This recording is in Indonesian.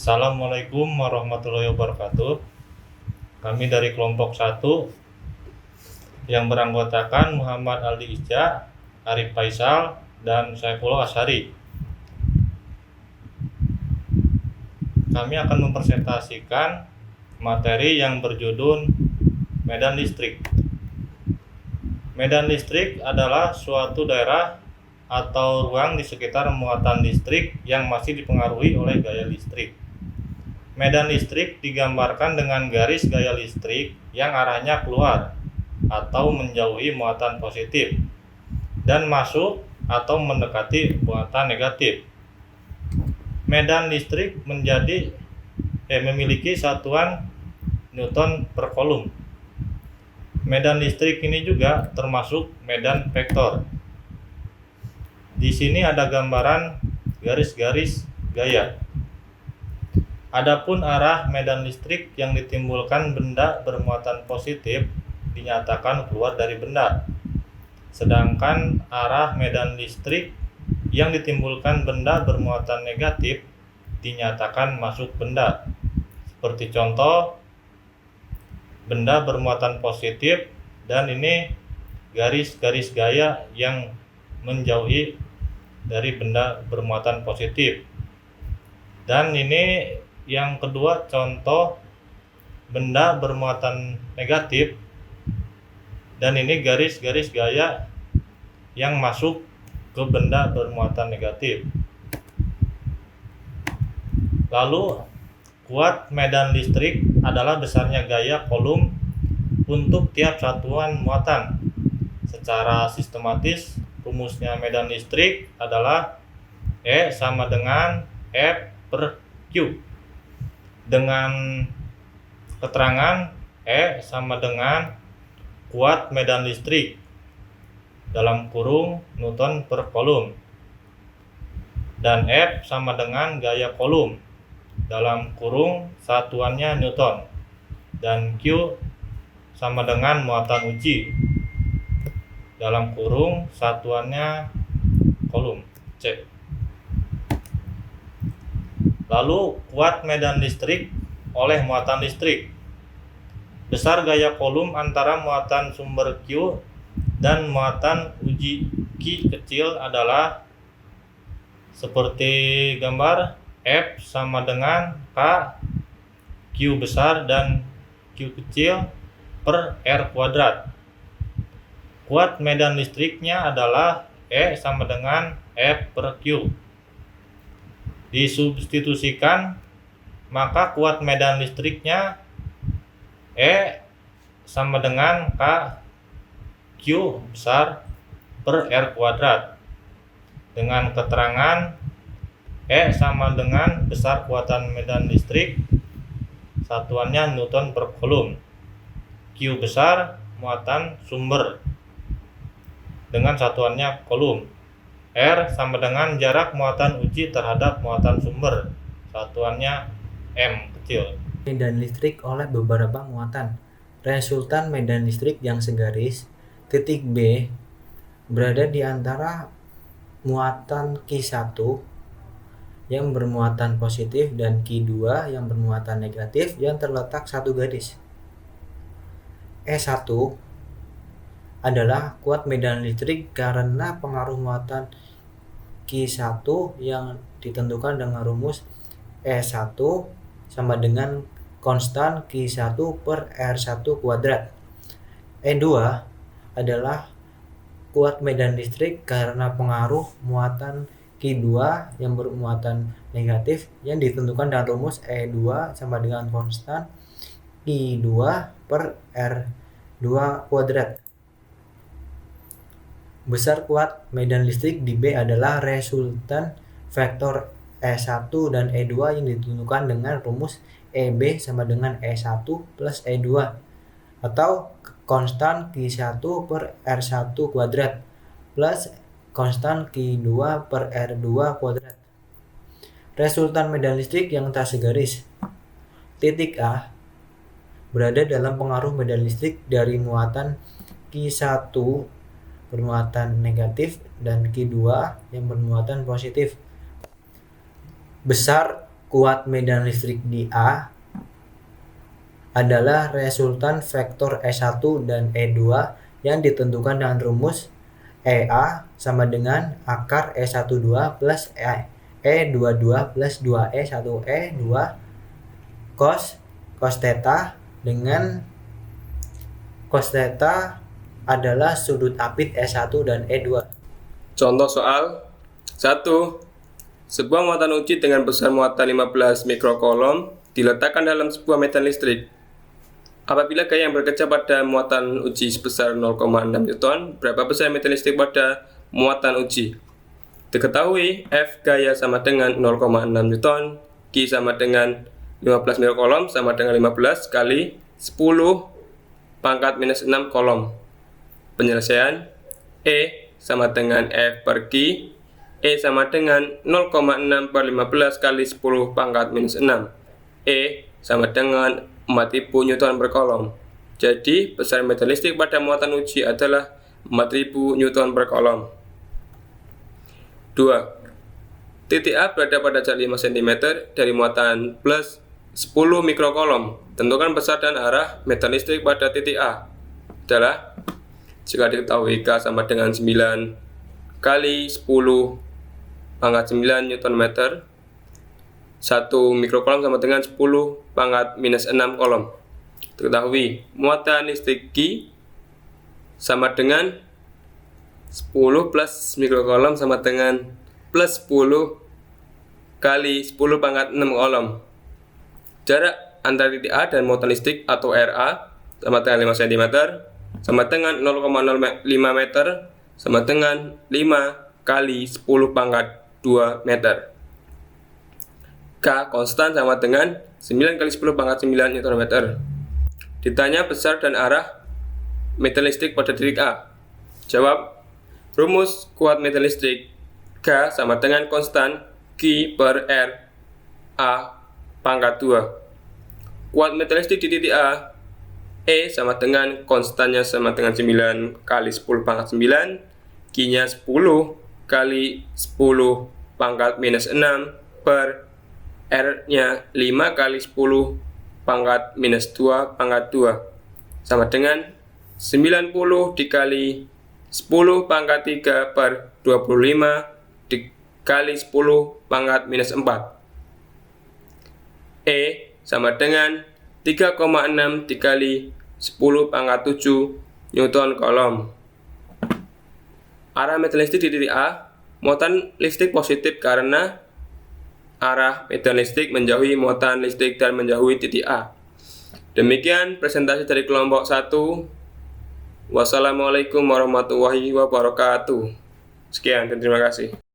Assalamualaikum warahmatullahi wabarakatuh. Kami dari kelompok 1 yang beranggotakan Muhammad Aldi Isja, Arif Faisal, dan Saifullah Asyari. Kami akan mempresentasikan materi yang berjudul medan listrik. Medan listrik adalah suatu daerah atau ruang di sekitar muatan listrik yang masih dipengaruhi oleh gaya listrik. Medan listrik digambarkan dengan garis gaya listrik yang arahnya keluar atau menjauhi muatan positif dan masuk atau mendekati muatan negatif. Medan listrik memiliki satuan Newton per Coulomb. Medan listrik ini juga termasuk medan vektor. Di sini ada gambaran garis-garis gaya. Adapun arah medan listrik yang ditimbulkan benda bermuatan positif dinyatakan keluar dari benda. Sedangkan arah medan listrik yang ditimbulkan benda bermuatan negatif dinyatakan masuk benda. Seperti contoh, benda bermuatan positif dan ini garis-garis gaya yang menjauhi dari benda bermuatan positif. Dan ini yang kedua contoh benda bermuatan negatif dan ini garis-garis gaya yang masuk ke benda bermuatan negatif. Lalu kuat medan listrik adalah besarnya gaya Coulomb untuk tiap satuan muatan. Secara sistematis, rumusnya medan listrik adalah E sama dengan F per Q. Dengan keterangan E sama dengan kuat medan listrik dalam kurung Newton per Coulomb dan F sama dengan gaya Coulomb dalam kurung satuannya Newton dan Q sama dengan muatan uji dalam kurung satuannya Coulomb C. Lalu kuat medan listrik oleh muatan listrik. Besar gaya Coulomb antara muatan sumber Q dan muatan uji Q kecil adalah seperti gambar F sama dengan K Q besar dan Q kecil per R kuadrat. Kuat medan listriknya adalah E sama dengan F per Q. Disubstitusikan, maka kuat medan listriknya E sama dengan K Q besar per R kuadrat. Dengan keterangan E sama dengan besar kuatan medan listrik, satuannya Newton per Coulomb. Q besar muatan sumber dengan satuannya Coulomb. R sama dengan jarak muatan uji terhadap muatan sumber, satuannya M kecil. Medan listrik oleh beberapa muatan. Resultan medan listrik yang segaris titik B berada di antara muatan Q1 yang bermuatan positif dan Q2 yang bermuatan negatif yang terletak satu garis. E1 adalah kuat medan listrik karena pengaruh muatan Q1 yang ditentukan dengan rumus E1 sama dengan konstan Q1 per R1 kuadrat. E2 adalah kuat medan listrik karena pengaruh muatan Q2 yang bermuatan negatif yang ditentukan dengan rumus E2 sama dengan konstan Q2 per R2 kuadrat. Besar kuat medan listrik di B adalah resultan vektor E1 dan E2 yang ditentukan dengan rumus EB sama dengan E1 plus E2 atau konstan Q1 per R1 kuadrat plus konstan Q2 per R2 kuadrat. Resultan medan listrik yang tak segaris. Titik A berada dalam pengaruh medan listrik dari muatan Q1 bermuatan negatif dan Q2 yang bermuatan positif. Besar kuat medan listrik di A adalah resultan vektor E1 dan E2 yang ditentukan dengan rumus EA sama dengan akar E12 plus E22 plus 2E1E2 cos theta, dengan cos theta adalah sudut apit E1 dan E2. Contoh soal 1. Sebuah muatan uji dengan besar muatan 15 mikrokolom diletakkan dalam sebuah medan listrik. Apabila gaya yang bekerja pada muatan uji sebesar 0,6 Newton, berapa besar medan listrik pada muatan uji? Diketahui F gaya sama dengan 0,6 Newton, Q sama dengan 15 mikrokolom sama dengan 15 kali 10 pangkat minus 6 kolom. Penyelesaian E sama dengan F per Q, E sama dengan 0,6 per 15 kali 10 pangkat minus 6. E sama dengan 4000 Newton per kolom. Jadi, besar medan listrik pada muatan uji adalah 4000 Newton per kolom. 2. Titik A berada pada jarak 5 cm dari muatan plus 10 mikrokolom. Tentukan besar dan arah medan listrik pada titik A adalah, jika diketahui K sama dengan 9 kali 10 pangkat 9 Newton meter, 1 mikrokolom sama dengan 10 pangkat minus 6 kolom. Diketahui muatan listrik Q sama dengan 10 plus mikrokolom sama dengan plus 10 kali 10 pangkat 6 kolom. Jarak antara titik A dan muatan listrik atau RA sama dengan 5 cm sama dengan 0,05 meter sama dengan 5 kali 10 pangkat 2 meter. K konstan sama dengan 9 kali 10 pangkat 9 Newton meter. Ditanya besar dan arah medan listrik pada titik A. Jawab, rumus kuat medan listrik K sama dengan konstan Q per R A pangkat 2. Kuat medan listrik di titik A, E sama dengan konstannya sama dengan 9 kali 10 pangkat 9, Q-nya 10 kali 10 pangkat minus 6 per R-nya 5 kali 10 pangkat minus 2 pangkat 2 sama dengan 90 dikali 10 pangkat 3 per 25 dikali 10 pangkat minus 4. E sama dengan 3,6 dikali 10 pangkat 7 Newton kolom. Arah medan listrik di titik A, muatan listrik positif karena arah medan listrik menjauhi muatan listrik dan menjauhi titik A. Demikian presentasi dari kelompok 1. Wassalamualaikum warahmatullahi wabarakatuh. Sekian dan terima kasih.